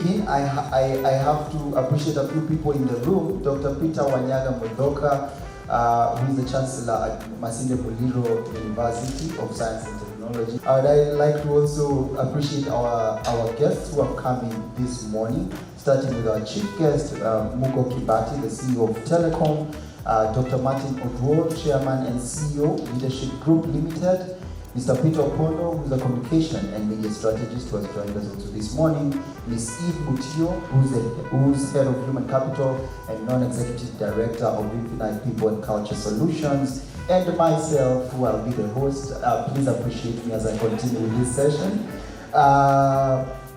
begin, I have to appreciate a few people in the room. Dr. Peter Wanyaga Mudoka, who is the Chancellor at Masinde Muliro University of Science and Technology. I'd like to also appreciate our guests who have come in this morning, starting with our chief guest, Muko Kibati, the CEO of Telecom, Dr. Martin Odwor, Chairman and CEO, Leadership Group Limited, Mr. Peter Opondo, who is a communication and media strategist, who has joined us also this morning, Ms. Eve Mutio, who's head of human capital and non-executive director of Infinite People and Culture Solutions, and myself, who will be the host. Please appreciate me as I continue with this session.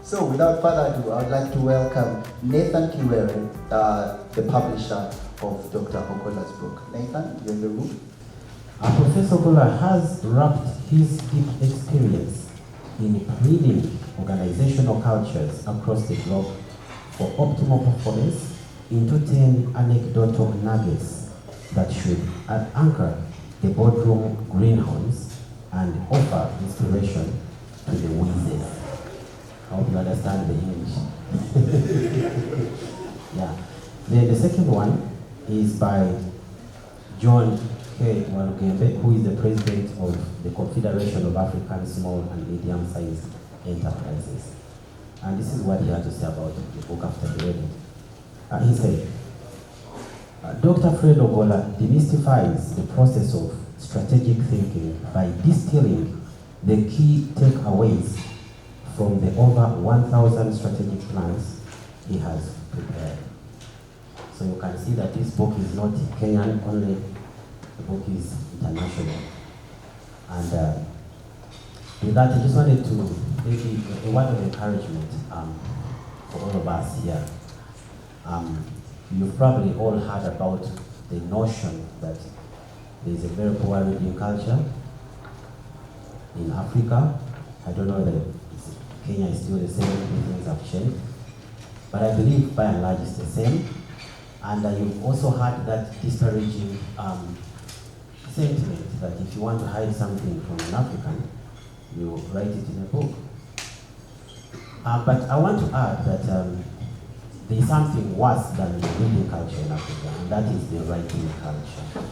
So without further ado, I would like to welcome Nathan Kiwere, the publisher of Dr. Ogola's book. Nathan, you're in the room. Professor Ogola has wrapped his deep experience in reading organizational cultures across the globe for optimal performance into 10 anecdotal nuggets that should anchor the boardroom greenhouse and offer inspiration to the wizards. I hope you understand the English. Yeah. The second one is by John K. Walugembe, who is the president of the Confederation of African Small and Medium-Sized Enterprises. And this is what he had to say about the book after he read it. He said, Dr. Fred Ogola demystifies the process of strategic thinking by distilling the key takeaways from the over 1,000 strategic plans he has prepared. So you can see that this book is not Kenyan only. The book is international. And with that, I just wanted to maybe a word of encouragement for all of us here. You've probably all heard about the notion that there is a very poor reading culture in Africa. I don't know that Kenya is still the same, things have changed. But I believe by and large it's the same. And you've also heard that disparaging sentiment that if you want to hide something from an African, you write it in a book. But I want to add that there is something worse than the reading culture in Africa, and that is the writing culture.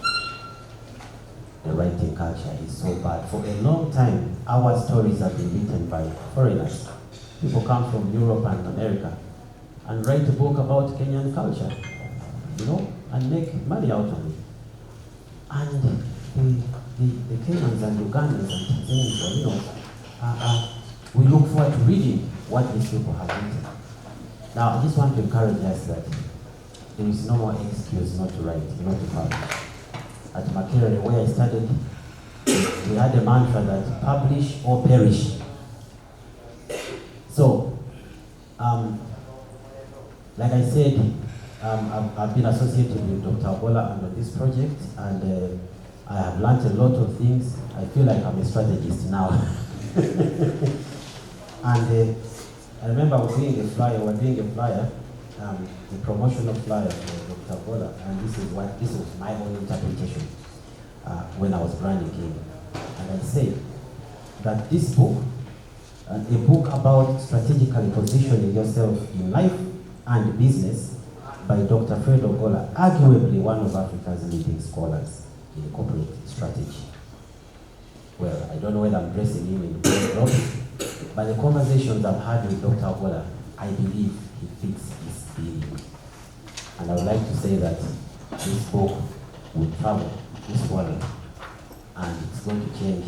The writing culture is so bad. For a long time, our stories have been written by foreigners. People come from Europe and America and write a book about Kenyan culture, you know, and make money out of it. And the Kenyans and Ugandans and Tanzanians, you know, we look forward to reading what these people have written. Now, I just want to encourage us that there is no more excuse not to write, not to publish. At Makerere, where I studied, we had a mantra that publish or perish. So, like I said, I've been associated with Dr. Ogola on this project, and I have learned a lot of things. I feel like I'm a strategist now. And I remember doing a flyer, a promotional flyer for Dr. Ogola, and this was my own interpretation when I was branding him. And I said that this book, a book about strategically positioning yourself in life and business by Dr. Fred Ogola, arguably one of Africa's leading scholars in corporate strategy. Well, I don't know whether I'm dressing him in the robes, but the conversations I've had with Dr. Ogola, I believe he fits his billing. And I would like to say that this book will travel this world, and it's going to change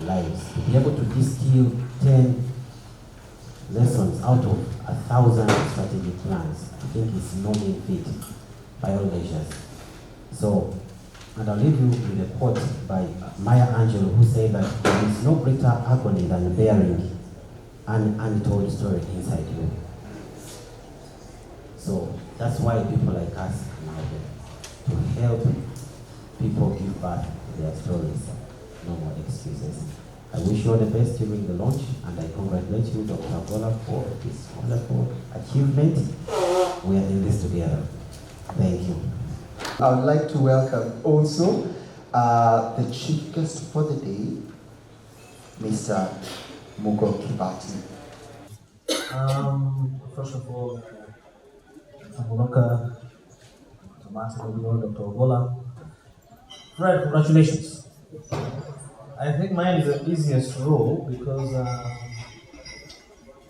lives. To be able to distill 10 lessons out of 1,000 strategic plans, I think it's no mean feat by all measures. So, and I'll leave you with a quote by Maya Angelou, who said that there is no greater agony than bearing an untold story inside you. So that's why people like us are now there, to help people give back their stories. No more excuses. I wish you all the best during the launch, and I congratulate you, Dr. Ogola, for this wonderful achievement. We are in this together. Thank you. I would like to welcome also the chief guest for the day, Mr. Muko Kibati. First of all, Dr. Moloka, Dr. Martin, Dr. Ogola. Fred, congratulations. I think mine is the easiest role because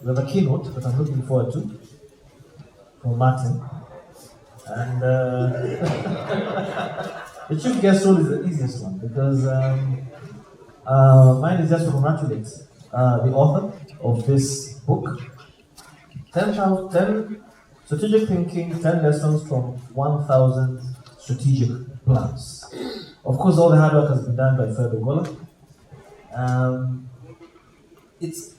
we have a keynote that I'm looking forward to from Martin. And the chief guest role is the easiest one because mine is just to congratulate the author of this book. 10 strategic thinking, 10 lessons from 1,000 strategic plans. Of course, all the hard work has been done by Fred Ogola. It's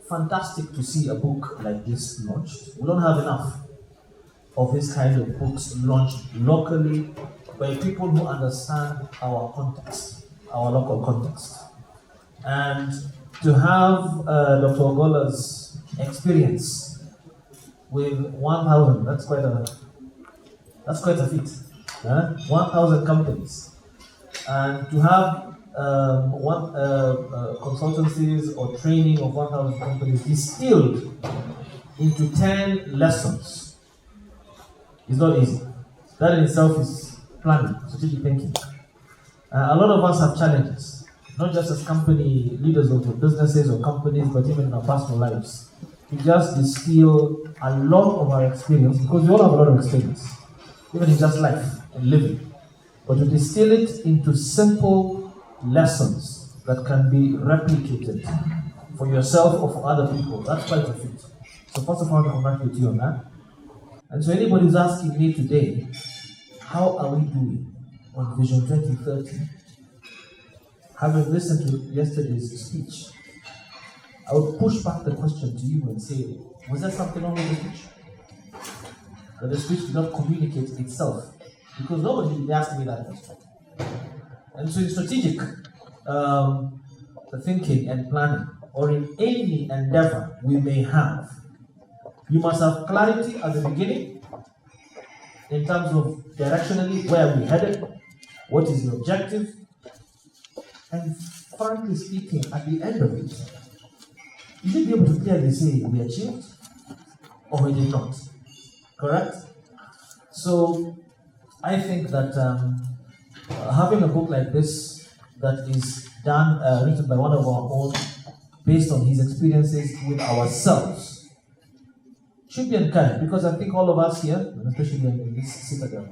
fantastic to see a book like this launched. We don't have enough of this kind of books launched locally by people who understand our context, our local context. And to have Dr. Ogola's experience with 1,000, that's quite a feat. 1,000 companies, and to have consultancies or training of 1,000 companies distilled into 10 lessons is not easy. That in itself is planning, strategic thinking. A lot of us have challenges, not just as company leaders of businesses or companies, but even in our personal lives. To just distill a lot of our experience, because we all have a lot of experience, even in just life and living, but to distill it into simple lessons that can be replicated for yourself or for other people. That's quite a feat. So first of all, I congratulate you on that. And so anybody who's asking me today, how are we doing on Vision 2030? Having listened to yesterday's speech, I would push back the question to you and say, was there something wrong with the speech? That the speech did not communicate itself? Because nobody will be asking me that question. And so in strategic thinking and planning, or in any endeavor we may have, you must have clarity at the beginning in terms of directionally where we're headed, what is the objective, and frankly speaking, at the end of it, you should be able to clearly say we achieved or we did not. Correct? So I think that having a book like this that is done, written by one of our own, based on his experiences with ourselves, should be encouraged, because I think all of us here, especially in this citadel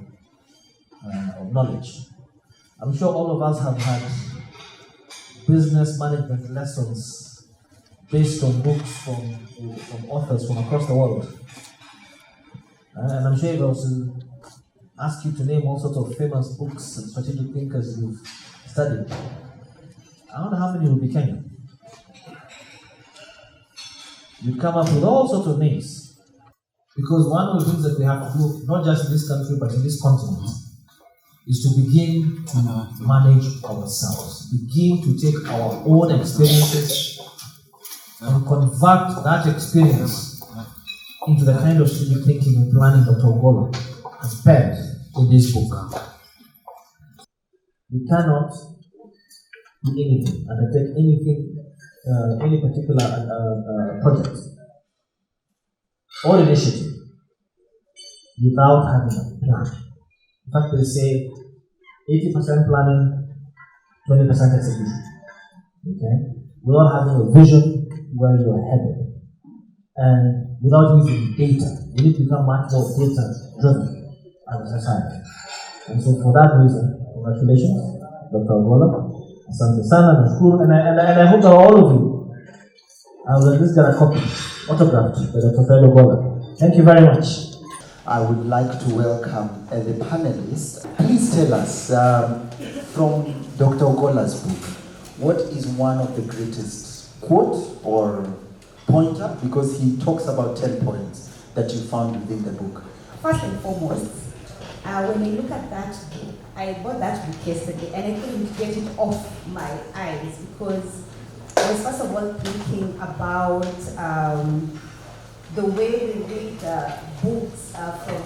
of knowledge, I'm sure all of us have had business management lessons based on books from authors from across the world. And I'm sure if I was to ask you to name all sorts of famous books and strategic thinkers you've studied, I don't know how many will be Kenyan. You'd come up with all sorts of names. Because one of the things that we have to do, not just in this country, but in this continent, is to begin to manage ourselves. Begin to take our own experiences and convert that experience into the kind of strategic thinking and planning Dr. Ogola has penned in this book. We cannot do anything, undertake anything, any particular project or initiative without having a plan. In fact, they say 80% planning, 20% execution. Okay? Without having a vision where you are headed, and without using data, we need to become much more data-driven as a society. And so, for that reason, congratulations, Dr. Ogola, Asante Sana, Nashkuru, and I hope that all of you will at least get a copy, autographed by Dr. Fred Ogola. Thank you very much. I would like to welcome the panelists. Please tell us, from Dr. Ogola's book, what is one of the greatest quote or pointer? Because he talks about 10 points that you found within the book. First and foremost, when I look at that book, I bought that book yesterday and I couldn't get it off my eyes because I was first of all thinking about the way we read books from,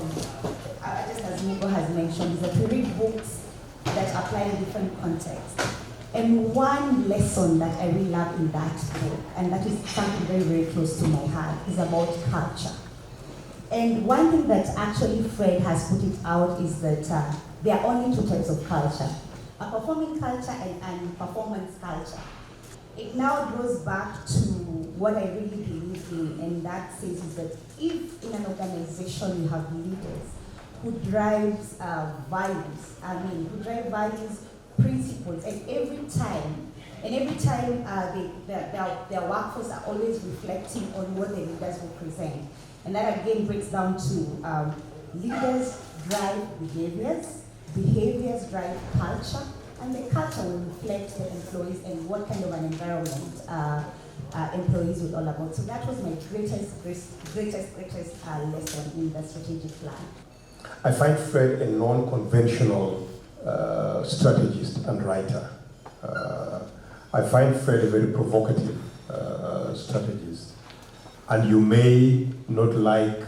just as Mugo has mentioned, is that we read books that apply in different contexts. And one lesson that I really love in that book, and that is something very, very close to my heart, is about culture. And one thing that actually Fred has put it out is that there are only two types of culture, a performing culture and performance culture. It now goes back to what I really believe in, and that says is that if in an organization you have leaders who drives values, principles, and every time their workforce are always reflecting on what the leaders represent. And that again breaks down to leaders drive behaviors drive culture, and the culture will reflect the employees and what kind of an environment employees will all about. So that was my greatest lesson in the strategic plan. I find Fred a non-conventional strategist and writer. I find Fred a very provocative strategist. And you may not like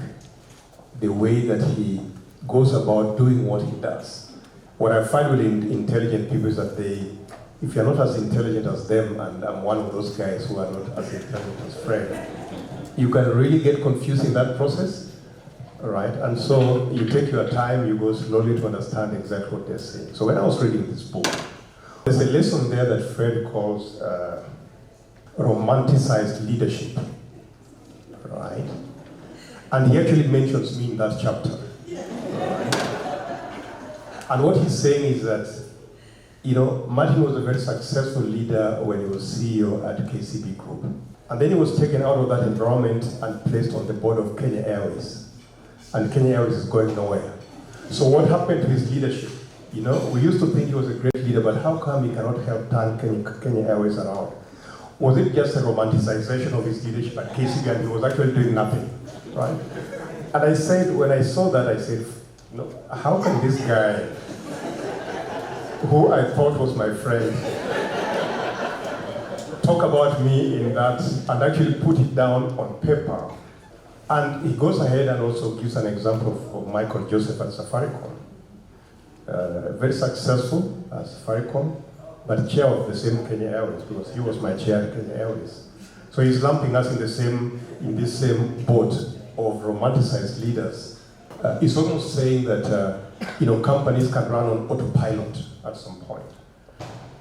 the way that he goes about doing what he does. What I find with intelligent people is that if you're not as intelligent as them, and I'm one of those guys who are not as intelligent as Fred, you can really get confused in that process. All right, and so you take your time, you go slowly to understand exactly what they're saying. So when I was reading this book, there's a lesson there that Fred calls romanticized leadership, right? And he actually mentions me in that chapter. Right? And what he's saying is that, Martin was a very successful leader when he was CEO at KCB Group. And then he was taken out of that environment and placed on the board of Kenya Airways. And Kenya Airways is going nowhere. So what happened to his leadership? We used to think he was a great leader, but how come he cannot help turn Kenya Airways around? Was it just a romanticization of his leadership at KCB and he was actually doing nothing, right? And I said, when I saw that, I said, how can this guy, who I thought was my friend, talk about me in that and actually put it down on paper? And he goes ahead and also gives an example of Michael Joseph at Safaricom. Very successful at Safaricom, but chair of the same Kenya Airways, because he was my chair at Kenya Airways. So he's lumping us in this same boat of romanticized leaders. He's almost saying that companies can run on autopilot at some point,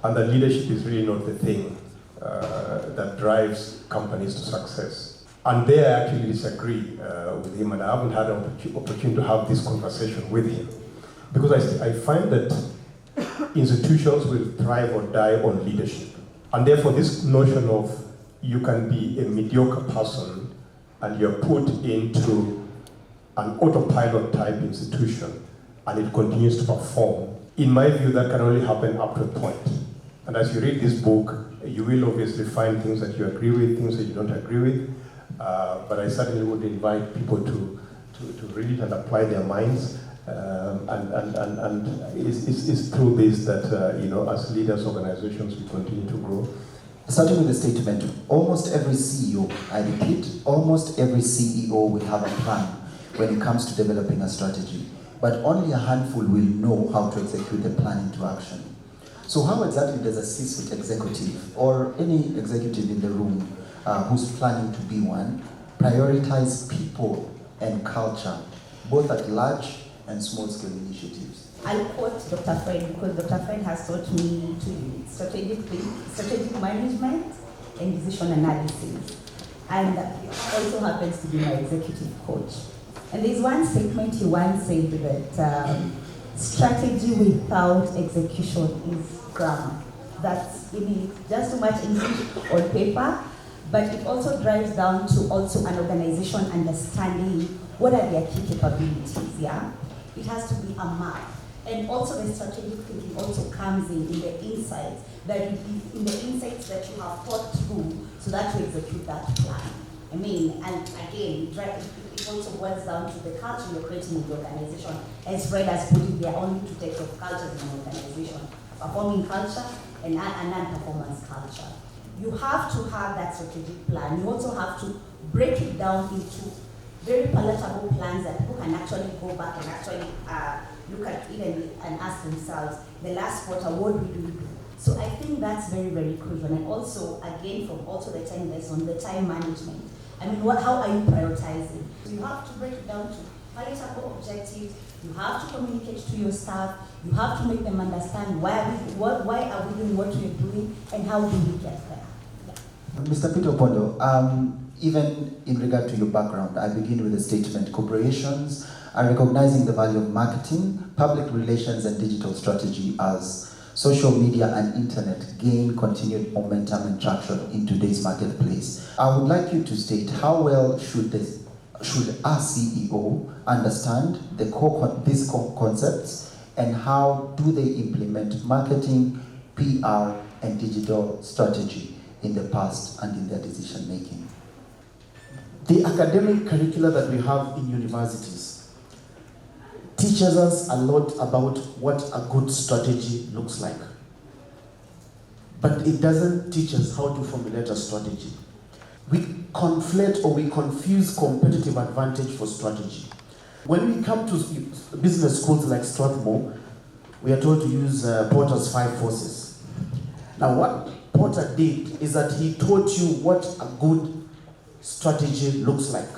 and that leadership is really not the thing that drives companies to success. And there I actually disagree with him, and I haven't had an opportunity to have this conversation with him. Because I find that institutions will thrive or die on leadership. And therefore this notion of you can be a mediocre person and you're put into an autopilot type institution and it continues to perform, in my view that can only happen up to a point. And as you read this book, you will obviously find things that you agree with, things that you don't agree with. But I certainly would invite people to read it and apply their minds. And it's through this that, as leaders, organizations, we continue to grow. Starting with the statement, almost every CEO, I repeat, almost every CEO will have a plan when it comes to developing a strategy. But only a handful will know how to execute the plan into action. So how exactly does a C-suite executive, or any executive in the room, who's planning to be one, prioritize people and culture, both at large and small-scale initiatives? I'll quote Dr. Fred, because Dr. Fred has taught me to strategic management and decision analysis, and also happens to be my executive coach. And there's one statement he once said that strategy without execution is grammar. That's just too much English on paper, but it also drives down to also an organization understanding what are their key capabilities, yeah? It has to be a map. And also the strategic thinking also comes in the insights, in the insights that you have thought through so that you execute that plan. And again, it also boils down to the culture you're creating in the organization. As Fred has put it, there are only two types of cultures in an organization: performing culture and a non-performance culture. You have to have that strategic plan. You also have to break it down into very palatable plans that people can actually go back and actually look at it and ask themselves, the last quarter, what did we do? So I think that's very, very crucial. And also, again, from also the time lesson, the time management. I mean, how are you prioritizing? So you have to break it down to palatable objectives. You have to communicate to your staff. You have to make them understand why are we doing what we're doing and how do we get there. Yeah. Mr. Peter Opondo, even in regard to your background, I begin with a statement. Corporations are recognizing the value of marketing, public relations, and digital strategy as social media and internet gain continued momentum and traction in today's marketplace. I would like you to state how well should our CEO understand these core concepts, and how do they implement marketing, PR, and digital strategy in the past and in their decision making? The academic curricula that we have in universities teaches us a lot about what a good strategy looks like. But it doesn't teach us how to formulate a strategy. We conflate or we confuse competitive advantage for strategy. When we come to business schools like Strathmore, we are told to use Porter's 5 forces. Now what Porter did is that he taught you what a good strategy looks like.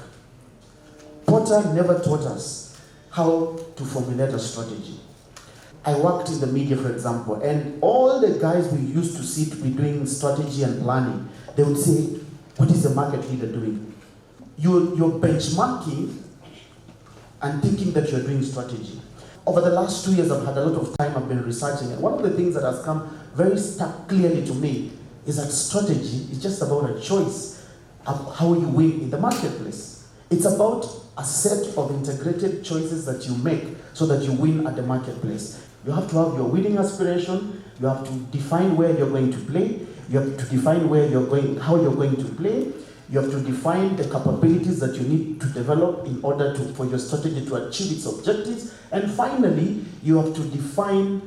Porter never taught us how to formulate a strategy. I worked in the media, for example, and all the guys we used to see to be doing strategy and planning, they would say, what is the market leader doing? You're benchmarking and thinking that you're doing strategy. Over the last 2 years, I've had a lot of time, I've been researching, and one of the things that has come very stark clearly to me is that strategy is just about a choice of how you win in the marketplace. It's about a set of integrated choices that you make so that you win at the marketplace. You have to have your winning aspiration, you have to define where you're going to play, you have to define how you're going to play, you have to define the capabilities that you need to develop in order for your strategy to achieve its objectives, and finally, you have to define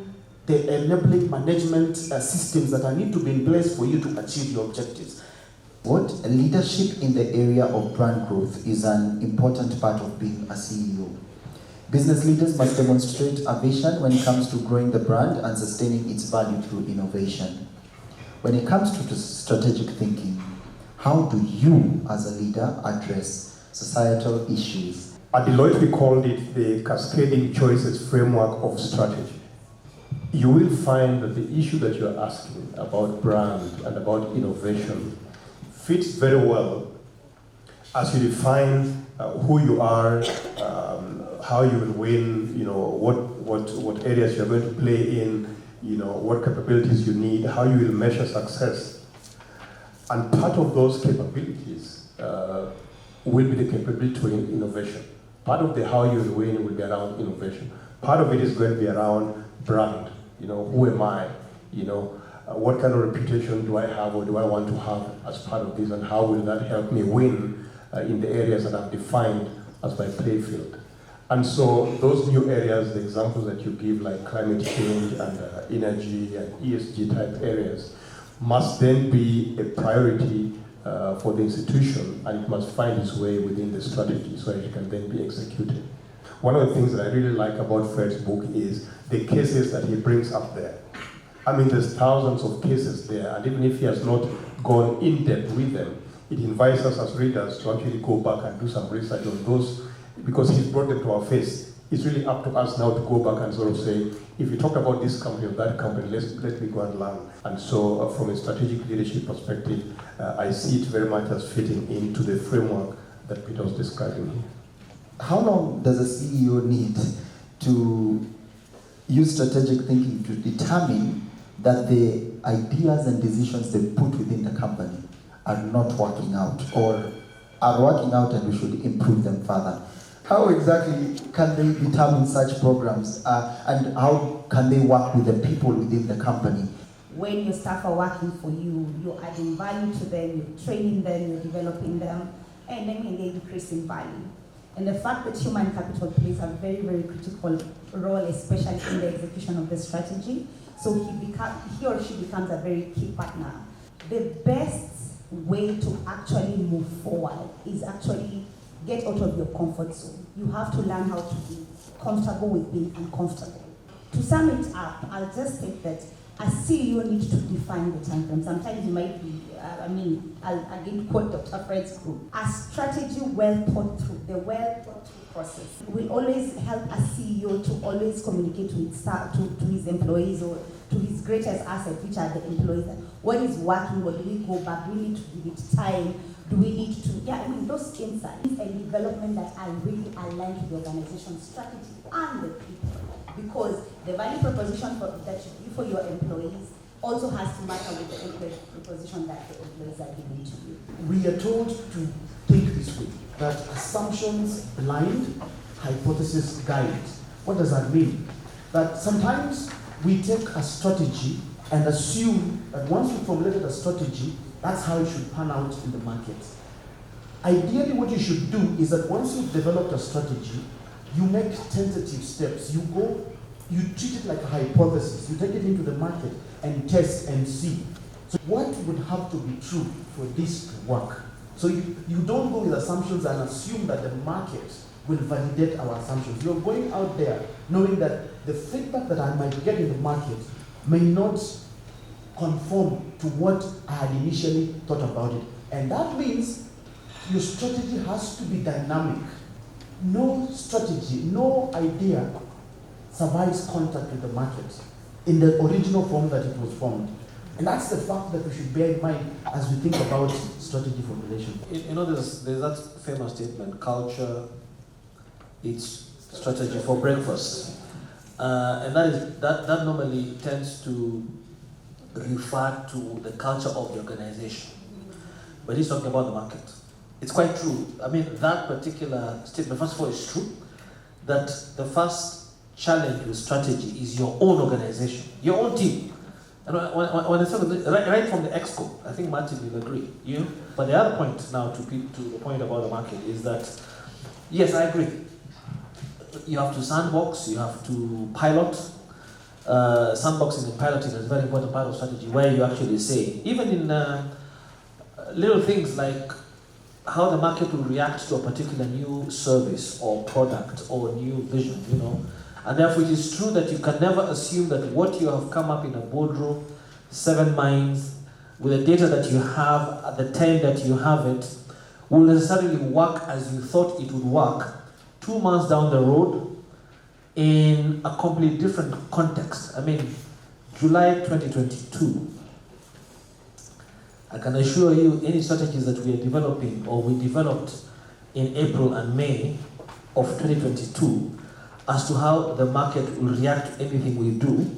the enabling management systems that need to be in place for you to achieve your objectives. What leadership in the area of brand growth is an important part of being a CEO. Business leaders must demonstrate a vision when it comes to growing the brand and sustaining its value through innovation. When it comes to strategic thinking, how do you as a leader address societal issues? At Deloitte, we called it the cascading choices framework of strategy. You will find that the issue that you're asking about brand and about innovation fits very well as you define who you are, how you will win, what areas you're going to play in, what capabilities you need, how you will measure success. And part of those capabilities will be the capability to innovation. Part of the how you will win will be around innovation. Part of it is going to be around brand. Who am I? What kind of reputation do I have or do I want to have as part of this, and how will that help me win in the areas that I've defined as my playfield? And so those new areas, the examples that you give, like climate change and energy and ESG type areas, must then be a priority for the institution, and it must find its way within the strategy so that it can then be executed. One of the things that I really like about Fred's book is the cases that he brings up there. I mean, there's thousands of cases there, and even if he has not gone in depth with them, it invites us as readers to actually go back and do some research on those, because he's brought them to our face. It's really up to us now to go back and sort of say, if you talk about this company or that company, let me go and learn. And so from a strategic leadership perspective, I see it very much as fitting into the framework that Peter was describing here. How long does a CEO need to use strategic thinking to determine that the ideas and decisions they put within the company are not working out, or are working out and we should improve them further? How exactly can they determine such programs, and how can they work with the people within the company? When your staff are working for you, you're adding value to them, you're training them, you're developing them, and then they increase in value. And the fact that human capital plays a very, very critical role, especially in the execution of the strategy, so he or she becomes a very key partner. The best way to actually move forward is actually get out of your comfort zone. You have to learn how to be comfortable with being uncomfortable. To sum it up, I'll just state that a CEO needs to define the time frame. Sometimes you might be, I'll again quote Dr. Fred's group, a strategy well thought through, the well thought through process will always help a CEO to always communicate with to his employees or to his greatest asset, which are the employees. What is working, what do we go back, do we need to give it time, do we need to, those insights and development that are really aligned to the organization's strategy and the people. Because the value proposition that you give for your employees also has to matter with the employee proposition that the employees are giving to you. We are told to think this way, that assumptions blind, hypothesis guide. What does that mean? That sometimes we take a strategy and assume that once we formulated a strategy, that's how it should pan out in the market. Ideally, what you should do is that once you've developed a strategy, you make tentative steps. You treat it like a hypothesis. You take it into the market and test and see. So what would have to be true for this to work? So you don't go with assumptions and assume that the market will validate our assumptions. You're going out there knowing that the feedback that I might get in the market may not conform to what I had initially thought about it. And that means your strategy has to be dynamic. No strategy, no idea survives contact with the market in the original form that it was formed. And that's the fact that we should bear in mind as we think about strategy formulation. There's that famous statement, culture eats strategy for breakfast. And that normally tends to refer to the culture of the organization. But he's talking about the market. It's quite true. That particular statement, first of all, is true, that the first challenge with strategy is your own organization, your own team. And when I said right from the exco, I think Martin will agree. But the other point now to the point about the market is that, yes, I agree. You have to sandbox, you have to pilot. Sandboxing and piloting is a very important part of strategy, where you actually say, even in little things like how the market will react to a particular new service or product or new vision, And therefore it is true that you can never assume that what you have come up in a boardroom, 7 minds, with the data that you have at the time that you have it, will necessarily work as you thought it would work 2 months down the road in a completely different context. July 2022, I can assure you any strategies that we are developing or we developed in April and May of 2022 as to how the market will react to anything we do,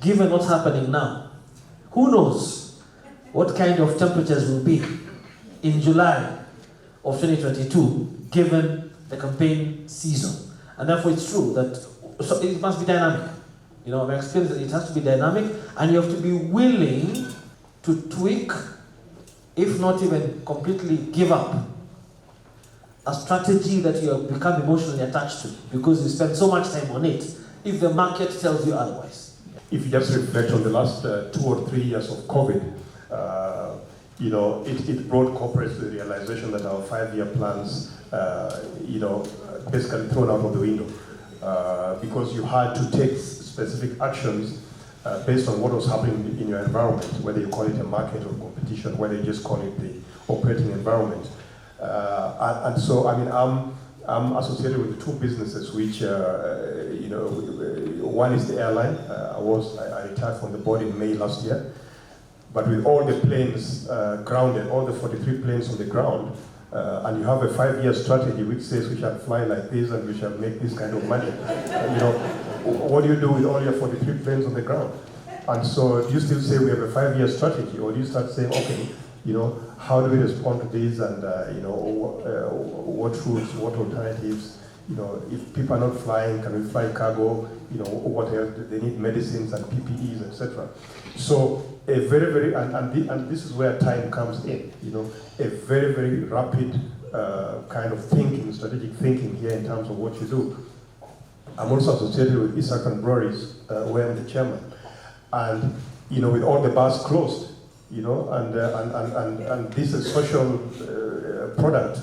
given what's happening now. Who knows what kind of temperatures will be in July of 2022, given the campaign season. And therefore it's true that so it must be dynamic. My experience is it has to be dynamic, and you have to be willing to tweak, if not even completely give up, a strategy that you have become emotionally attached to because you spend so much time on it, if the market tells you otherwise. If you just reflect on the last 2 or 3 years of COVID, it brought corporates to the realization that our 5-year plans, basically thrown out of the window because you had to take specific actions based on what was happening in your environment, whether you call it a market or competition, whether you just call it the operating environment. And so, I'm associated with 2 businesses, which, one is the airline. I retired from the board in May last year. But with all the planes grounded, all the 43 planes on the ground, and you have a 5-year strategy which says we shall fly like this and we shall make this kind of money. What do you do with all your 43 planes on the ground? And so do you still say we have a 5-year strategy, or do you start saying, okay, how do we respond to this, and what routes, what alternatives? If people are not flying, can we fly cargo? What else? They need medicines and PPEs, etc. So a very, very, and this is where time comes in. A very, very rapid kind of thinking, strategic thinking here in terms of what you do. I'm also associated with Isaac and Breweries, where I'm the chairman, and with all the bars closed. And this is a social product.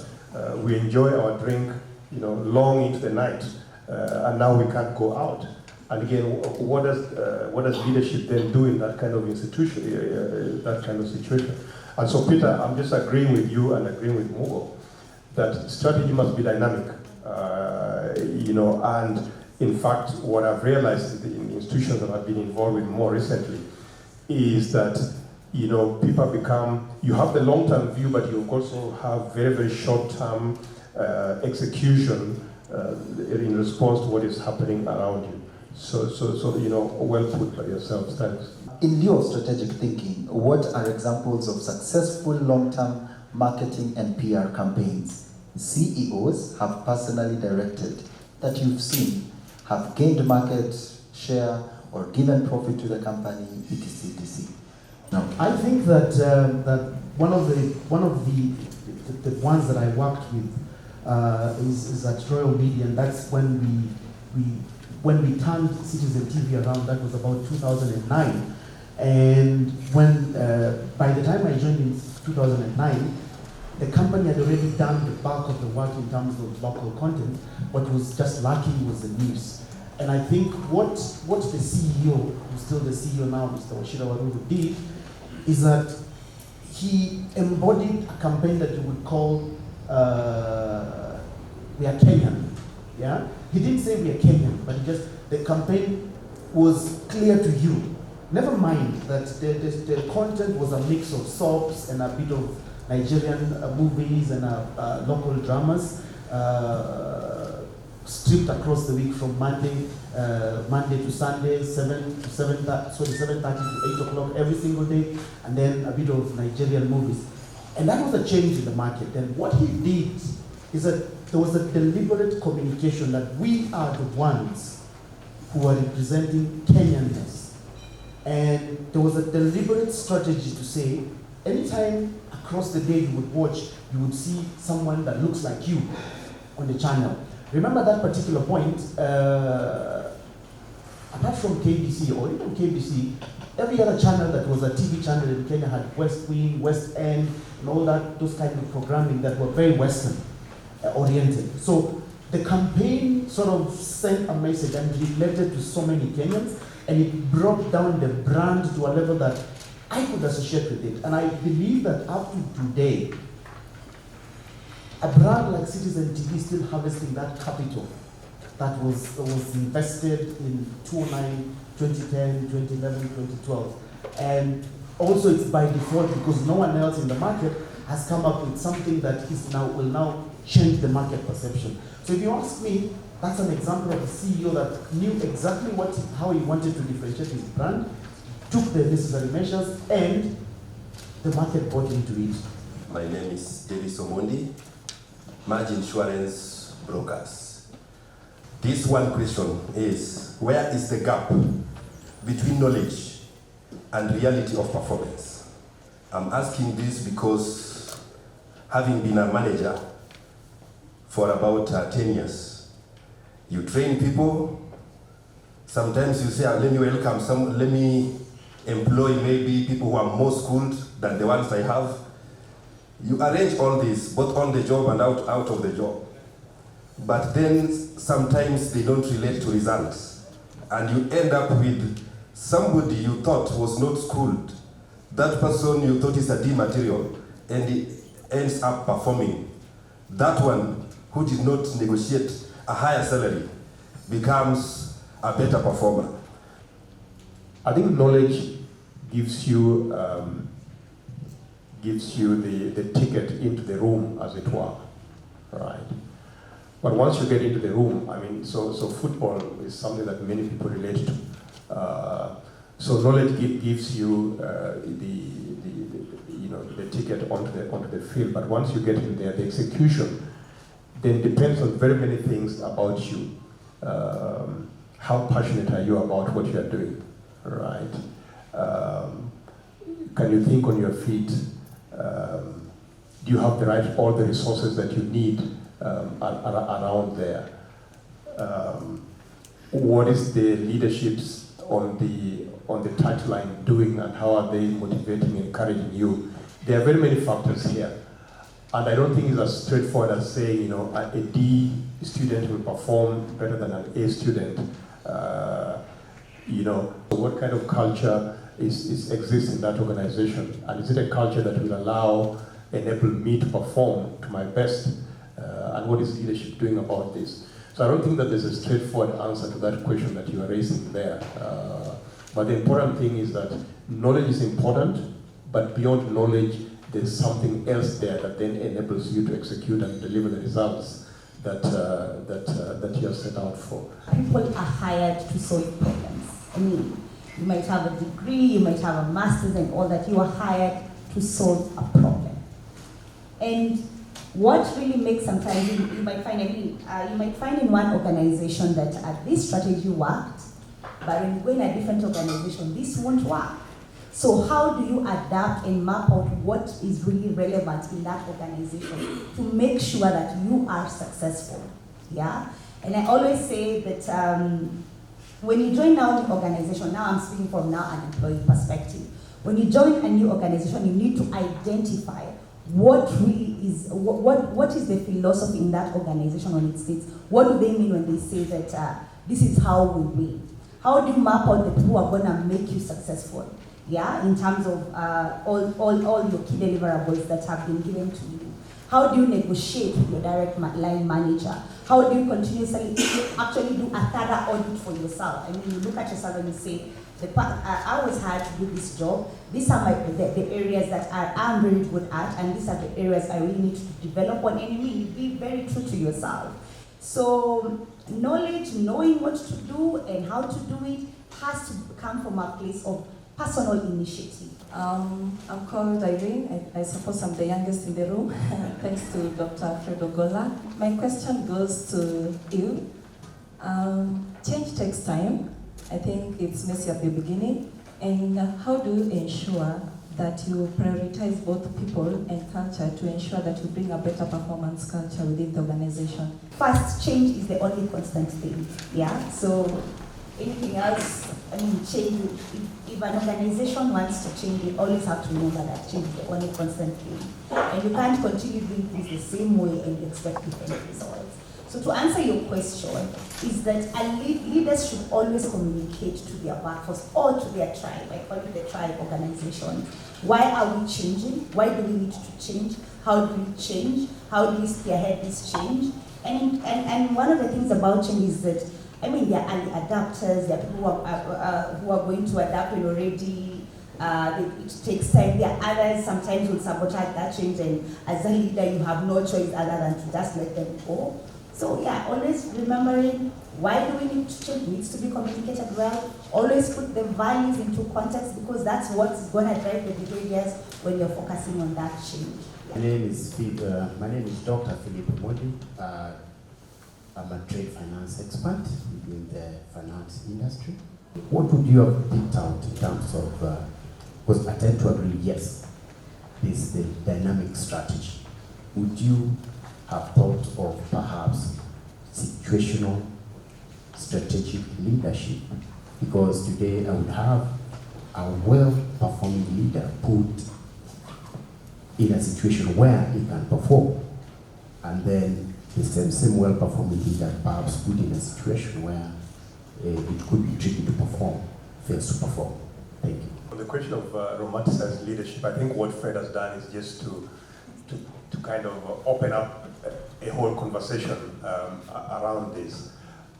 We enjoy our drink, long into the night, and now we can't go out. And again, what does leadership then do in that kind of institution, that kind of situation? And so, Peter, I'm just agreeing with you and agreeing with Mugo that strategy must be dynamic, and in fact, what I've realized in the institutions that I've been involved with more recently is that, people become, you have the long-term view, but you also have very, very short-term execution in response to what is happening around you. So well put by yourselves, thanks. In lieu of strategic thinking, what are examples of successful long-term marketing and PR campaigns CEOs have personally directed that you've seen have gained market share or given profit to the company, etc., etc.? No, I think that that one of the ones that I worked with is at Royal Media, and that's when we turned Citizen TV around. That was about 2009, and when by the time I joined in 2009, the company had already done the bulk of the work in terms of local content. What was just lacking was the news. And I think what the CEO, who's still the CEO now, Mr. Washira Warugu, did is that he embodied a campaign that you would call We Are Kenyan. Yeah? He didn't say we are Kenyan, but the campaign was clear to you. Never mind that the content was a mix of soaps and a bit of Nigerian movies and local dramas, stripped across the week from Monday to Sunday, 7:30 to 8 o'clock every single day, and then a bit of Nigerian movies. And that was a change in the market. And what he did is that there was a deliberate communication that we are the ones who are representing Kenyanness. And there was a deliberate strategy to say, anytime across the day you would watch, you would see someone that looks like you on the channel. Remember that particular point, apart from KBC, or even KBC, every other channel that was a TV channel in Kenya had West Wing, West End, and all that, those kind of programming that were very Western oriented. So the campaign sort of sent a message and related to so many Kenyans, and it brought down the brand to a level that I could associate with it. And I believe that up to today, a brand like Citizen TV is still harvesting that capital that was invested in 2009, 2010, 2011, 2012. And also it's by default because no one else in the market has come up with something that will now change the market perception. So if you ask me, that's an example of a CEO that knew exactly how he wanted to differentiate his brand, took the necessary measures, and the market bought into it. My name is Davis Omondi, Marge Insurance Brokers. This one question is, where is the gap between knowledge and reality of performance? I'm asking this because having been a manager for about 10 years, you train people, sometimes you say, let me employ maybe people who are more schooled than the ones I have. You arrange all this, both on the job and out of the job. But then sometimes they don't relate to results. And you end up with somebody you thought was not schooled. That person you thought is a D material, and he ends up performing. That one who did not negotiate a higher salary becomes a better performer. I think knowledge gives you the ticket into the room, as it were, right? But once you get into the room, so football is something that many people relate to. So knowledge gives you the ticket onto the field. But once you get in there, the execution then depends on very many things about you. How passionate are you about what you are doing, right? Can you think on your feet? Do you have all the resources that you need around there? What is the leaderships on the touchline doing, and how are they motivating, encouraging you? There are very many factors here. And I don't think it's as straightforward as saying, a D student will perform better than an A student. What kind of culture exists in that organization, and is it a culture that will enable me to perform to my best, and what is leadership doing about this? So I don't think that there's a straightforward answer to that question that you are raising there. But the important thing is that knowledge is important, but beyond knowledge, there's something else there that then enables you to execute and deliver the results that you have set out for. People are hired to solve problems. I mean, you might have a degree, you might have a master's and all that. You are hired to solve a problem. And what really makes sometimes you might find in one organization that this strategy worked, but when you go in a different organization, this won't work. So how do you adapt and map out what is really relevant in that organization to make sure that you are successful? Yeah? And I always say that when you join now an organization, now I'm speaking from now an employee perspective, when you join a new organization, you need to identify what really is, what is the philosophy in that organization on its needs. What do they mean when they say that this is how we win? How do you map out the people who are going to make you successful? Yeah, in terms of all your key deliverables that have been given to you. How do you negotiate with your direct line manager? How do you continuously actually do a thorough audit for yourself? I mean, you look at yourself and you say, I was hired to do this job. These are the areas that I'm very good at, and these are the areas I really need to develop on. And you be very true to yourself. So knowledge, knowing what to do and how to do it, has to come from a place of personal initiative. I'm called Irene. I suppose I'm the youngest in the room, thanks to Dr. Fred Ogola. My question goes to you. Change takes time. I think it's messy at the beginning. And how do you ensure that you prioritize both people and culture to ensure that you bring a better performance culture within the organization? First, change is the only constant thing. Yeah. So anything else, I mean, change. If an organization wants to change, they always have to remember that change is the only constant thing. And you can't continue doing things the same way and expect different results. So to answer your question, is that leaders should always communicate to their workforce or to their tribe. I call it the tribe organization. Why are we changing? Why do we need to change? How do we change? How do we spearhead this change? And one of the things about change is that, I mean, there are early adapters, there are people who are going to adapt when already it takes time. There are others sometimes will sabotage that change, and as a leader you have no choice other than to just let them go. So yeah, always remembering why do we need to change, needs to be communicated well. Always put the values into context, because that's what's going to drive the behaviors when you're focusing on that change. My name is Dr. Philip Modi. I'm a trade finance expert in the finance industry. What would you have picked out in terms of, because I tend to agree, yes, this is the dynamic strategy. Would you have thought of perhaps situational strategic leadership? Because today I would have a well-performing leader put in a situation where he can perform, and then the same well-performing leader perhaps put in a situation where it could be tricky to perform, fails to perform. Thank you. On the question of romanticized leadership, I think what Fred has done is just to kind of open up a whole conversation around this.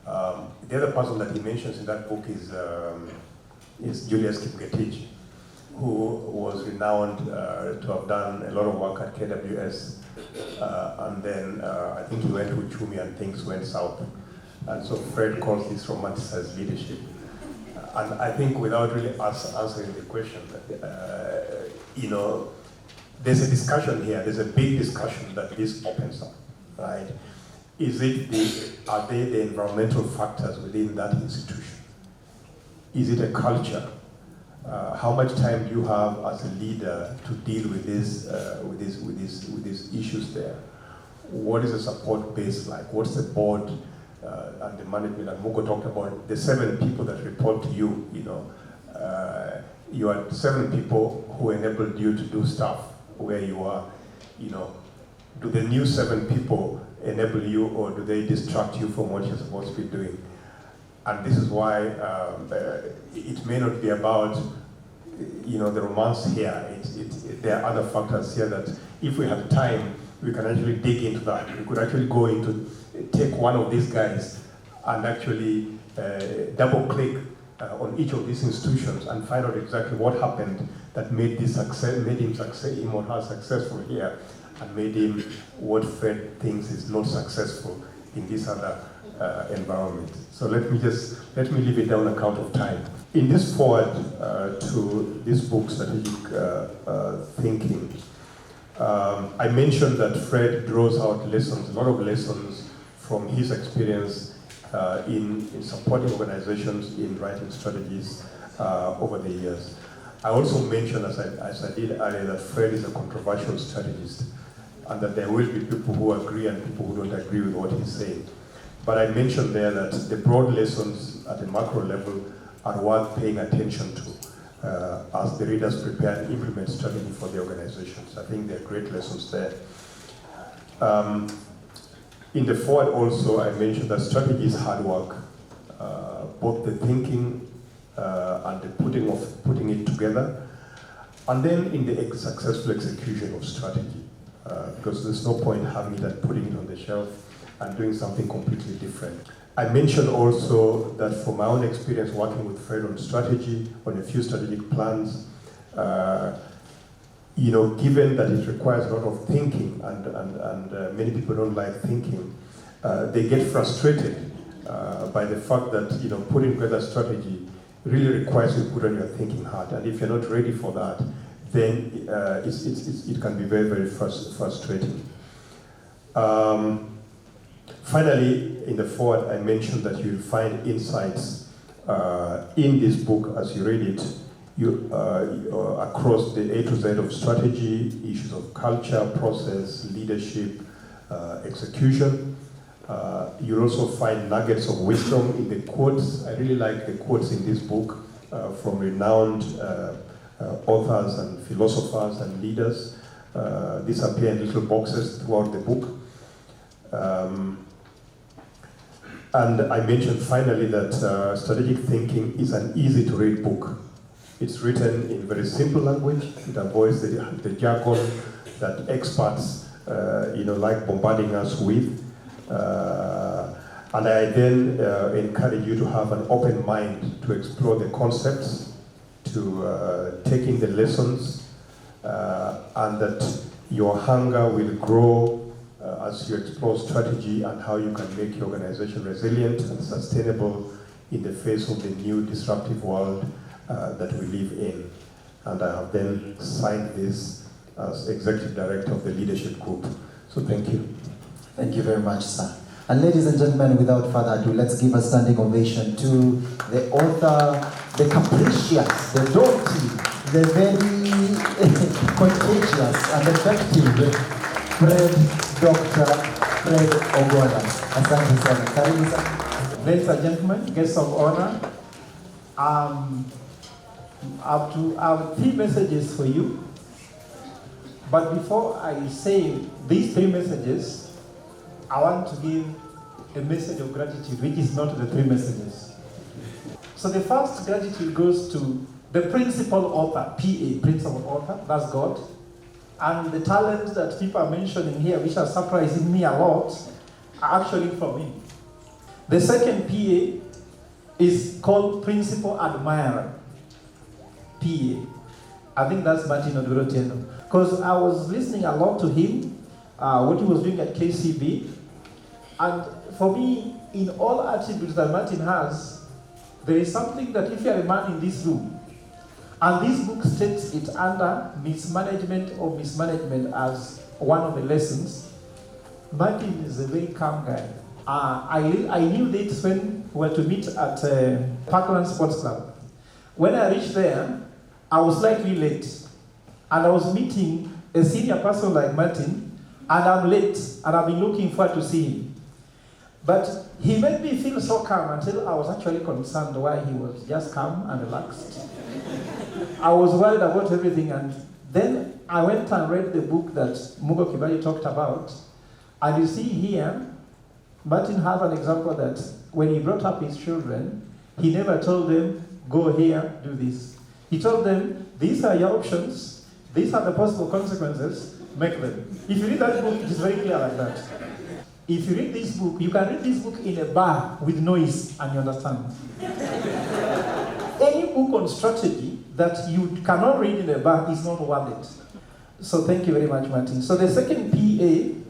The other person that he mentions in that book is Julius Kipgetich, who was renowned to have done a lot of work at KWS. And then I think he went to Uchumi and things went south. And so Fred calls this romanticized leadership. And I think without really answering the question, there's a discussion here, there's a big discussion that this opens up, right? Are they the environmental factors within that institution? Is it a culture? How much time do you have as a leader to deal with these issues there? What is the support base like? What's the board and the management? And Mugo talked about the 7 people that report to you. You are 7 people who enabled you to do stuff where you are. Do the new 7 people enable you, or do they distract you from what you're supposed to be doing? And this is why it may not be about, the romance here. There are other factors here that if we had time, we can actually dig into that. We could actually go into, take one of these guys and actually double click on each of these institutions and find out exactly what happened that made him or her successful here, and made him what Fred thinks is not successful in this other environment. So let me leave it down on account of time. In this forward to this book, Strategic Thinking, I mentioned that Fred draws out lessons, a lot of lessons from his experience in supporting organizations in writing strategies over the years. I also mentioned, as I did earlier, that Fred is a controversial strategist, and that there will be people who agree and people who don't agree with what he's saying. But I mentioned there that the broad lessons at a macro level are worth paying attention to as the readers prepare and implement strategy for the organizations. I think there are great lessons there. In the forward also, I mentioned that strategy is hard work, both the thinking and the putting it together, and then in the successful execution of strategy, because there's no point having it and putting it on the shelf and doing something completely different. I mentioned also that from my own experience working with Fred on strategy, on a few strategic plans, given that it requires a lot of thinking and many people don't like thinking, they get frustrated by the fact that putting together strategy really requires you to put on your thinking hat, and if you're not ready for that, then it can be very, very frustrating. Finally, in the forward, I mentioned that you'll find insights in this book as you read it, across the A to Z of strategy, issues of culture, process, leadership, execution. You'll also find nuggets of wisdom in the quotes. I really like the quotes in this book from renowned authors and philosophers and leaders. These appear in little boxes throughout the book. And I mentioned finally that Strategic Thinking is an easy-to-read book. It's written in very simple language. It avoids the jargon that experts like bombarding us with. And I then encourage you to have an open mind to explore the concepts, to take in the lessons, and that your hunger will grow as you explore strategy and how you can make your organization resilient and sustainable in the face of the new disruptive world that we live in. And I have then signed this as Executive Director of the Leadership Group. So thank you. Thank you very much, sir. And ladies and gentlemen, without further ado, let's give a standing ovation to the author, the capricious, the naughty, the very contagious and effective Dr. Fred Ogola. Asante sana. Karibu sana. Ladies and gentlemen, guests of honor, I have 3 messages for you. But before I say these 3 messages, I want to give a message of gratitude, which is not the 3 messages. So the first gratitude goes to the principal author, PA, principal author, that's God. And the talents that people are mentioning here, which are surprising me a lot, are actually from him. The second PA is called Principal Admirer, PA. I think that's Martin Odorotieno. Because I was listening a lot to him, what he was doing at KCB. And for me, in all attributes that Martin has, there is something that if you are a man in this room, and this book states it under mismanagement or mismanagement as one of the lessons, Martin is a very calm guy. I knew this when we were to meet at Parkland Sports Club. When I reached there, I was slightly late. And I was meeting a senior person like Martin, and I'm late, and I've been looking forward to see him. But he made me feel so calm until I was actually concerned why he was just calm and relaxed. I was worried about everything, and then I went and read the book that Mugo Kibali talked about, and you see here, Martin has an example that when he brought up his children, he never told them, go here, do this. He told them, these are your options, these are the possible consequences, make them. If you read that book, it is very clear like that. If you read this book, you can read this book in a bar with noise and you understand. Any book on strategy that you cannot read in a bar is not worth it. So thank you very much, Martin. So the second PA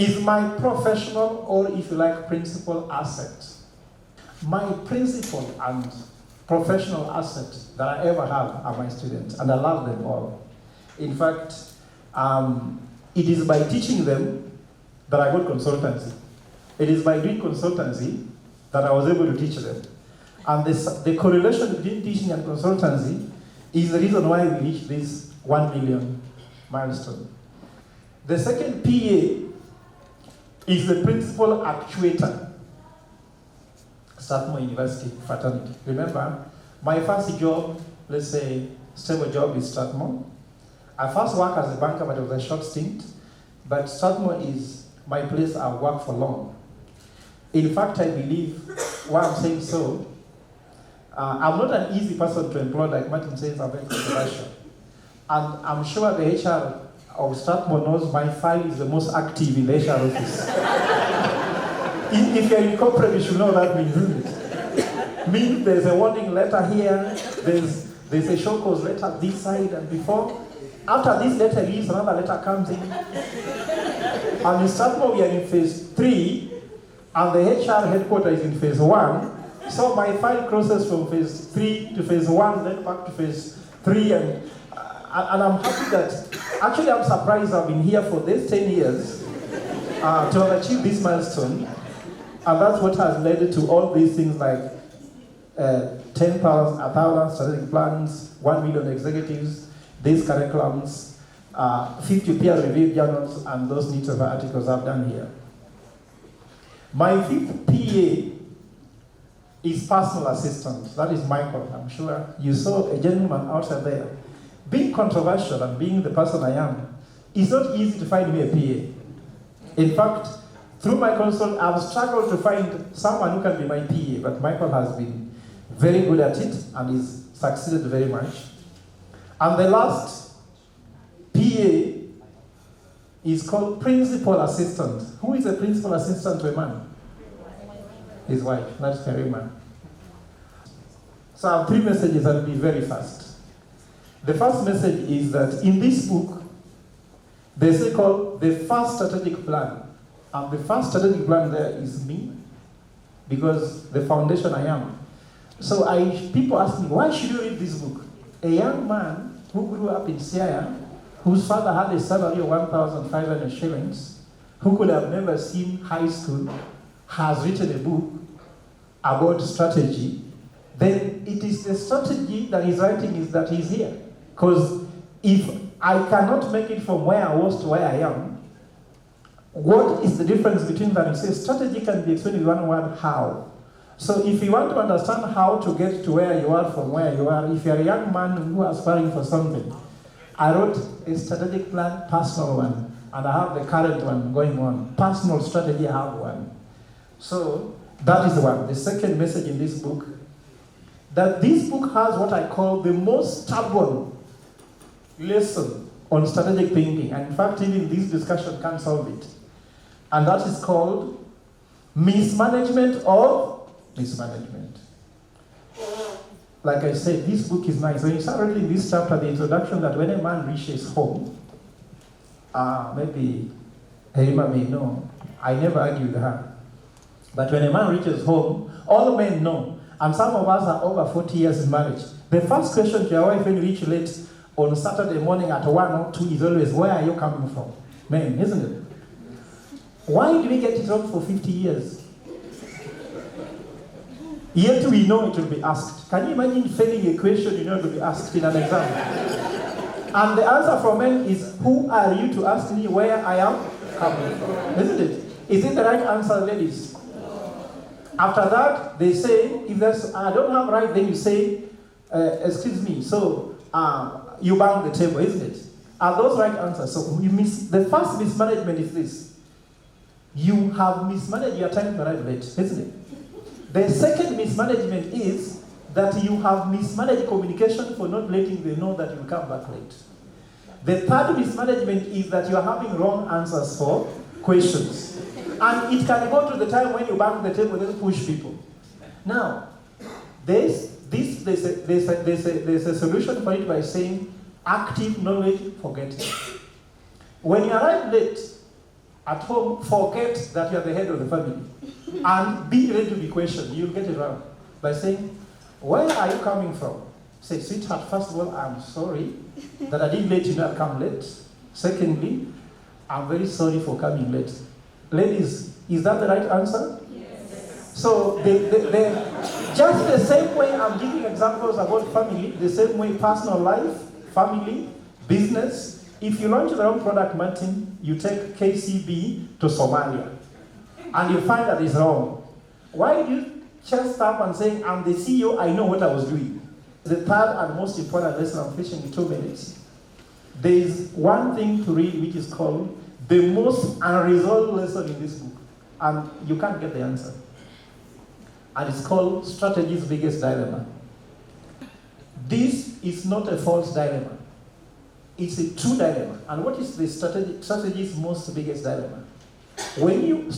is my professional, or if you like, principal asset. My principal and professional asset that I ever have are my students, and I love them all. In fact, it is by teaching them that I got consultancy. It is by doing consultancy that I was able to teach them. And the correlation between teaching and consultancy is the reason why we reached this 1 million milestone. The second PA is the principal actuator. Strathmore University fraternity. Remember, my first job, let's say, stable job is Strathmore. I first worked as a banker, but it was a short stint. But Strathmore is my place I work for long. In fact, I believe why I'm saying so, I'm not an easy person to employ, like Martin says, I'm very controversial. And I'm sure the HR of Strathmore knows my file is the most active in the HR office. If you're in corporate, you should know that means, isn't it? Means there's a warning letter here, there's a show cause letter this side, and before. After this letter leaves, another letter comes in. And in Strathmore, we are in phase 3, and the HR headquarters is in phase 1. So my file crosses from phase 3 to phase 1, then back to phase 3, and I'm happy that, actually I'm surprised I've been here for these 10 years to have achieved this milestone, and that's what has led to all these things like 10,000, 1,000 strategic plans, 1 million executives, these curriculums, 50 peer-reviewed journals, and those needs of articles I've done here. My fifth PA is personal assistant. That is Michael. I'm sure you saw a gentleman outside there. Being controversial and being the person I am, it's not easy to find me a PA. In fact, through my consult, I've struggled to find someone who can be my PA, but Michael has been very good at it and he's succeeded very much. And the last PA is called principal assistant. Who is a principal assistant to a man? His wife, that's Karima. So I have 3 messages, I'll be very fast. The first message is that in this book, they say called the first strategic plan. And the first strategic plan there is me, because the foundation I am. So people ask me, why should you read this book? A young man who grew up in Siaya, whose father had a salary of 1,500 shillings, who could have never seen high school, has written a book about strategy, then it is the strategy that he's writing is that he's here. Because if I cannot make it from where I was to where I am, what is the difference between that? You say strategy can be explained in one word, how. So if you want to understand how to get to where you are from where you are, if you're a young man who is aspiring for something, I wrote a strategic plan, personal one, and I have the current one going on. Personal strategy, I have one. So that is the one. The second message in this book, that this book has what I call the most stubborn lesson on strategic thinking. And in fact, even this discussion can't solve it. And that is called mismanagement of mismanagement. Like I said, this book is nice. When you start reading this chapter, the introduction that when a man reaches home, maybe Herima may know, I never argue with her. But when a man reaches home, all men know, and some of us are over 40 years in marriage. The first question to your wife when you reach late on Saturday morning at 1 or 2 is always, where are you coming from? Men, isn't it? Why did we get it wrong for 50 years? Yet we know it will be asked. Can you imagine failing a question you know it will be asked in an exam? And the answer from men is, who are you to ask me where I am coming from? Isn't it? Is it the right answer, ladies? After that, they say, if there's, I don't have right, then you say, excuse me, so you bang the table, isn't it? Are those right answers? So the first mismanagement is this. you have mismanaged your time to arrive late, isn't it? The second mismanagement is that you have mismanaged communication for not letting them know that you come back late. The third mismanagement is that you are having wrong answers for questions. And it can go to the time when you bang the table and push people. Now, there's a solution for it by saying active knowledge forgetting. When you arrive late at home, forget that you are the head of the family and be ready to be questioned. You'll get it wrong by saying, where are you coming from? Say, sweetheart, first of all, I'm sorry that I didn't let you know I'd come late. Secondly, I'm very sorry for coming late. Ladies, is that the right answer? Yes. So, just the same way I'm giving examples about family, the same way personal life, family, business. If you launch the wrong product, Martin, you take KCB to Somalia, and you find that it's wrong. Why do you just stop and say, I'm the CEO, I know what I was doing? The third and most important lesson I'm finishing in 2 minutes. There is one thing to read which is called the most unresolved lesson in this book, and you can't get the answer. And it's called Strategy's Biggest Dilemma. This is not a false dilemma. It's a true dilemma. And what is the strategy's most biggest dilemma? When you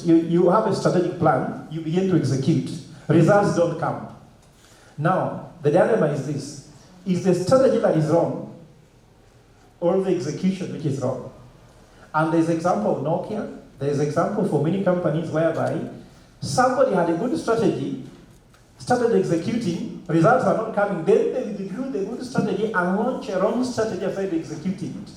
you have a strategic plan, you begin to execute. Results don't come. Now, the dilemma is this. Is the strategy that is wrong or the execution which is wrong? And there's an example of Nokia. There's an example for many companies whereby somebody had a good strategy, started executing, results are not coming, then they withdrew the good strategy and launched a wrong strategy after executing it.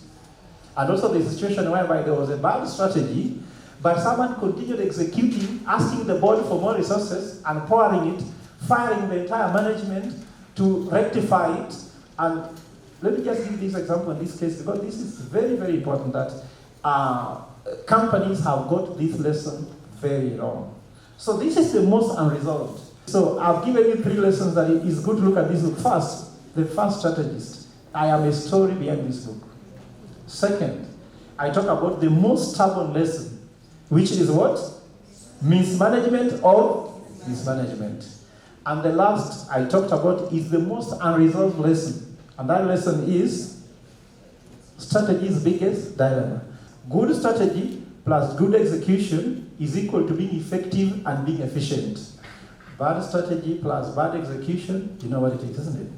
And also the situation whereby there was a bad strategy, but someone continued executing, asking the board for more resources and pouring it, firing the entire management to rectify it. And let me just give this example in this case, because this is very, very important that companies have got this lesson very wrong. So this is the most unresolved. So I've given you 3 lessons that it is good to look at this book. First, the first strategist. I am a story behind this book. Second, I talk about the most stubborn lesson, which is what? Mismanagement or mismanagement. And the last I talked about is the most unresolved lesson. And that lesson is strategy's biggest dilemma. Good strategy plus good execution is equal to being effective and being efficient. Bad strategy plus bad execution, you know what it is, isn't it?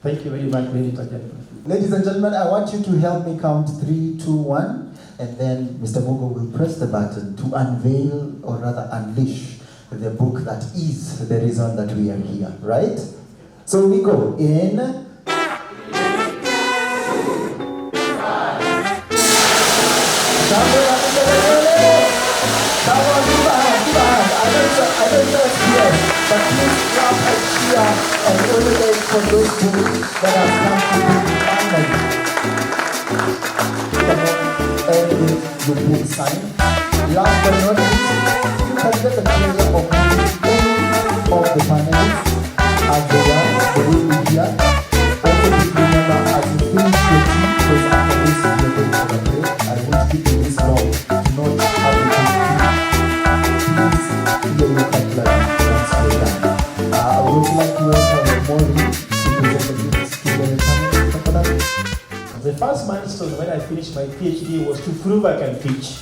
Thank you very much, ladies and gentlemen. Ladies and gentlemen, I want you to help me count 3, 2, 1, and then Mr. Mugo will press the button to unveil, or rather unleash, the book that is the reason that we are here, right? So we go in. But please clap and cheer and emulate for those books that have come to be finally. Come on, and your book signed. Last but not least, you can get the pleasure of meeting any of the panelists as they are, the way we hear. Also, please remember as you finish your tea, because after this you're going for a break. I won't keep you this long to not have a good tea. Please hear your cutlery. I would like to welcome Maureen to the first milestone when I finished my PhD was to prove I can teach.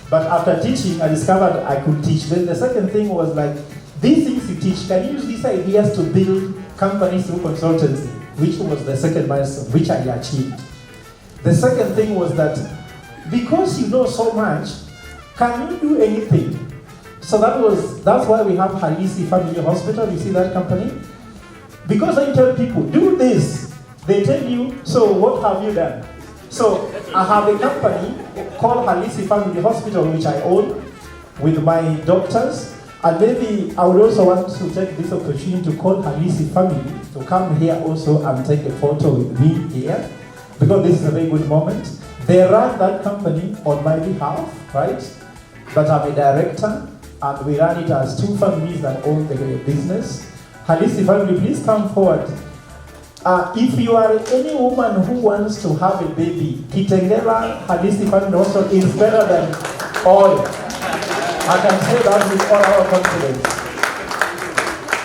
But after teaching, I discovered I could teach. Then the second thing was like, these things you teach, can you use these ideas to build companies through consultancy? Which was the second milestone, which I achieved. The second thing was that because you know so much, can you do anything? So that's why we have Halisi Family Hospital. You see that company? Because I tell people, do this. They tell you, so what have you done? So I have a company called Halisi Family Hospital, which I own with my doctors. And maybe I would also want to take this opportunity to call Halisi Family to come here also and take a photo with me here, because this is a very good moment. They run that company on my behalf, right? But I'm a director. And we run it as 2 families that own the business. Halisi family, please come forward. If you are any woman who wants to have a baby, Kitengela Halisi family also is better than Oh, I can say that with all our confidence.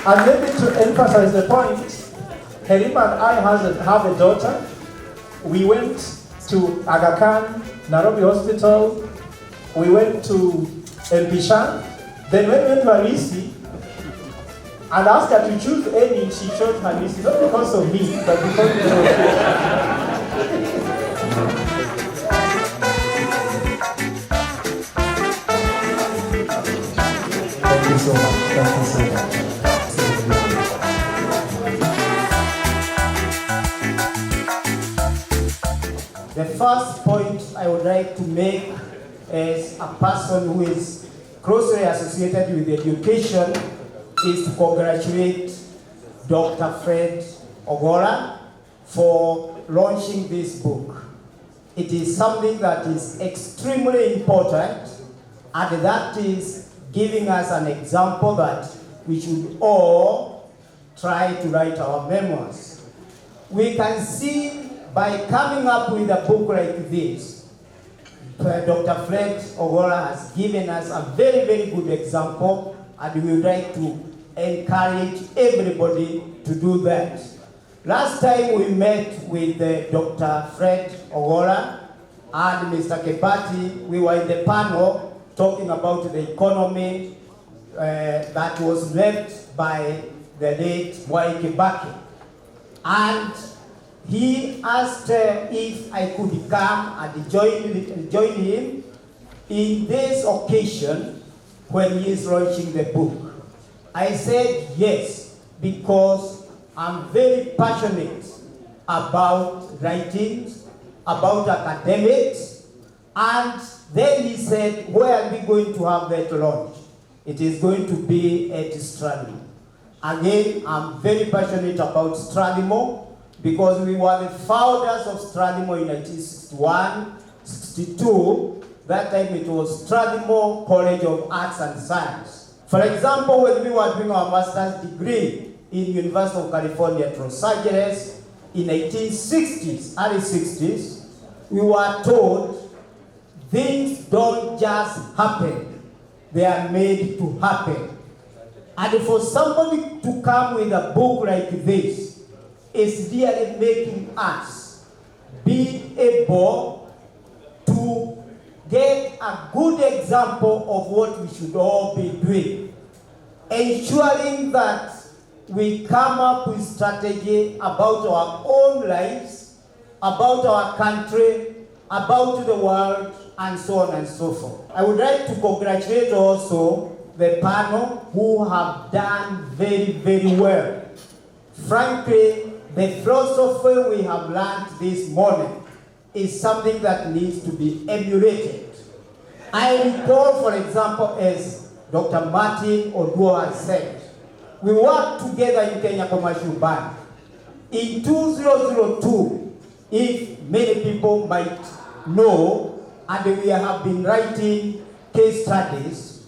And maybe to emphasize the point, Herima and I have a daughter. We went to Aga Khan, Nairobi Hospital. We went to Mpishan. Then when we went to Harisi, and asked her to choose any, she chose Harisi, not because of me, but because of her. Thank you so much. Thank you so much. The first point I would like to make as a person who is closely associated with education is to congratulate Dr. Fred Ogola for launching this book. It is something that is extremely important, and that is giving us an example that we should all try to write our memoirs. We can see by coming up with a book like this, Dr. Fred Ogola has given us a very, very good example, and we would like to encourage everybody to do that. Last time we met with Dr. Fred Ogola and Mr. Kebati, we were in the panel talking about the economy that was left by the late Mwai Kibaki. And he asked if I could come and join him in this occasion when he is launching the book. I said yes, because I'm very passionate about writing, about academics, and then he said, where are we going to have that launch? It is going to be at Stradimo. Again, I'm very passionate about Stradimo because we were the founders of Stradimo in 1961, 62. That time it was Stradimo College of Arts and Science. For example, when we were doing our master's degree in University of California at Los Angeles in 1960s, early 60s, we were told things don't just happen, they are made to happen. And for somebody to come with a book like this is really making us be able to get a good example of what we should all be doing, ensuring that we come up with strategy about our own lives, about our country, about the world, and so on and so forth. I would like to congratulate also the panel who have done very, very well. Frankly, the philosophy we have learned this morning is something that needs to be emulated. I recall, for example, as Dr. Martin Oduo has said, we worked together in Kenya Commercial Bank. In 2002, if many people might know, and we have been writing case studies,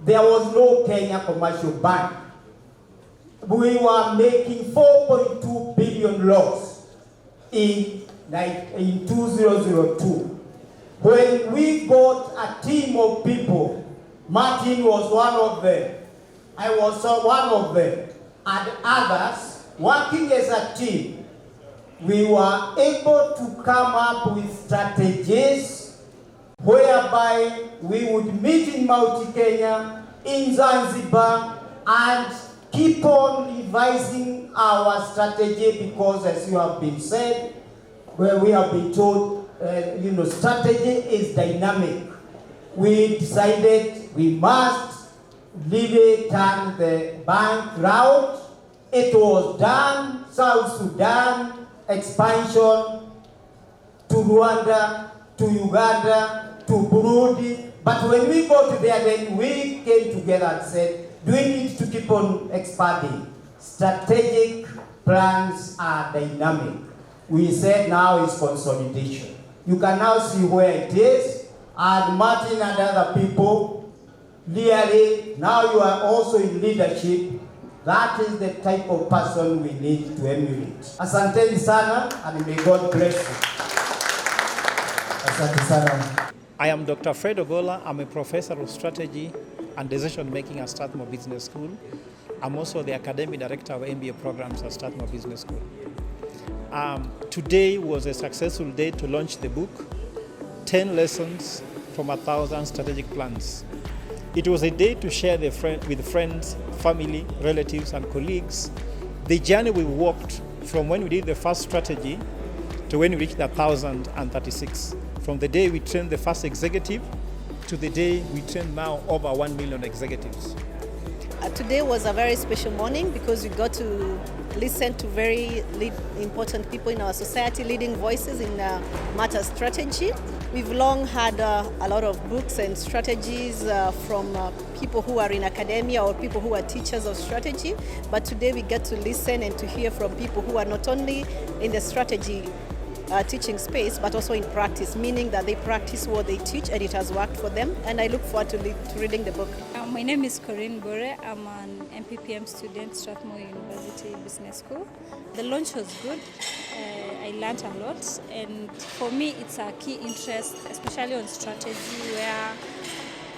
there was no Kenya Commercial Bank. We were making 4.2 billion loss in 2002. When we got a team of people, Martin was one of them, I was one of them, and others working as a team, we were able to come up with strategies whereby we would meet in Mount Kenya, in Zanzibar, and keep on revising our strategy because, as you have been said, where we have been told, strategy is dynamic. We decided we must really turn the bank round. It was done. South Sudan, expansion to Rwanda, to Uganda, to Burundi. But when we got there, then we came together and said, do we need to keep on expanding? Strategic plans are dynamic. We said now is consolidation. You can now see where it is, and Martin and other people, really, now you are also in leadership. That is the type of person we need to emulate. Asanteni sana, and may God bless you. Asante sana. I am Dr. Fred Ogola. I'm a professor of strategy and decision making at Strathmore Business School. I'm also the academic director of MBA programs at Strathmore Business School. Today was a successful day to launch the book, 10 Lessons from 1,000 Strategic Plans. It was a day to share with friends, family, relatives, and colleagues the journey we walked from when we did the first strategy to when we reached 1,036. From the day we trained the first executive to the day we trained now over 1 million executives. Today was a very special morning because we got to listen to very important people in our society, leading voices in matter strategy. We've long had a lot of books and strategies from people who are in academia or people who are teachers of strategy, but today we get to listen and to hear from people who are not only in the strategy teaching space, but also in practice, meaning that they practice what they teach and it has worked for them. And I look forward to reading the book. My name is Corinne Bore. I'm an MPPM student, Strathmore University Business School. The launch was good. I learned a lot, and for me it's a key interest, especially on strategy, where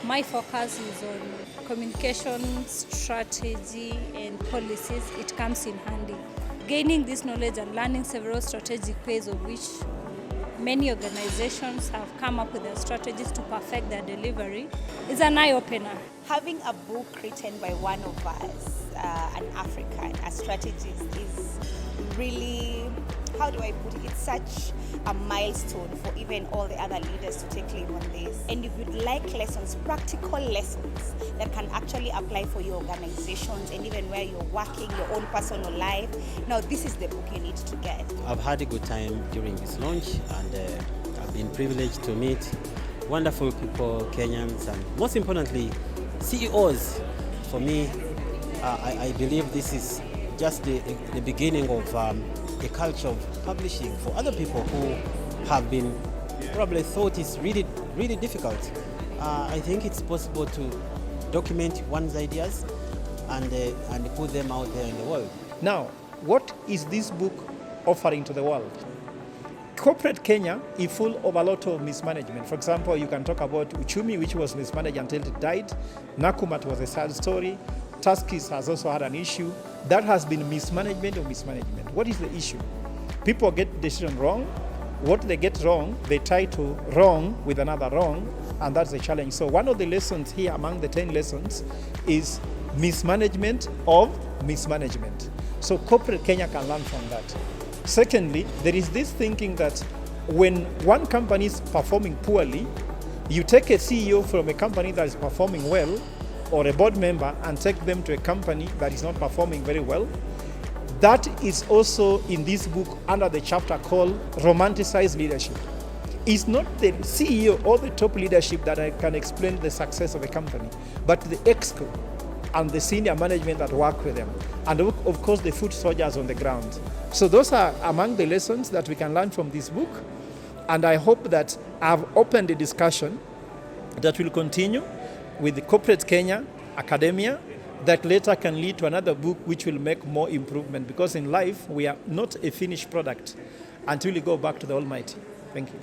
my focus is on communication, strategy, and policies. It comes in handy. Gaining this knowledge and learning several strategic ways of which many organizations have come up with their strategies to perfect their delivery is an eye-opener. Having a book written by one of us, an African, a strategist, is really, how do I put it, it's such a milestone for even all the other leaders to take lead on this. And if you'd like lessons, practical lessons that can actually apply for your organizations and even where you're working, your own personal life, now this is the book you need to get. I've had a good time during this launch, and I've been privileged to meet wonderful people, Kenyans, and most importantly, CEOs. For me, I believe this is just the beginning of a culture of publishing for other people who have been probably thought it's really difficult. I think it's possible to document one's ideas and put them out there in the world. Now, what is this book offering to the world? Corporate Kenya is full of a lot of mismanagement. For example, you can talk about Uchumi, which was mismanaged until it died. Nakumat was a sad story. Tuskys has also had an issue. That has been mismanagement or mismanagement. What is the issue? People get decision wrong. What they get wrong, they try to wrong with another wrong, and that's the challenge. So one of the lessons here among the 10 lessons is mismanagement of mismanagement. So corporate Kenya can learn from that. Secondly, there is this thinking that when one company is performing poorly, you take a CEO from a company that is performing well, or a board member, and take them to a company that is not performing very well. That is also in this book under the chapter called Romanticized Leadership. It's not the CEO or the top leadership that can explain the success of a company, but the exco and the senior management that work with them. And of course, the foot soldiers on the ground. So those are among the lessons that we can learn from this book. And I hope that I've opened a discussion that will continue with the corporate Kenya, academia, that later can lead to another book which will make more improvement, because in life we are not a finished product until we go back to the Almighty. Thank you.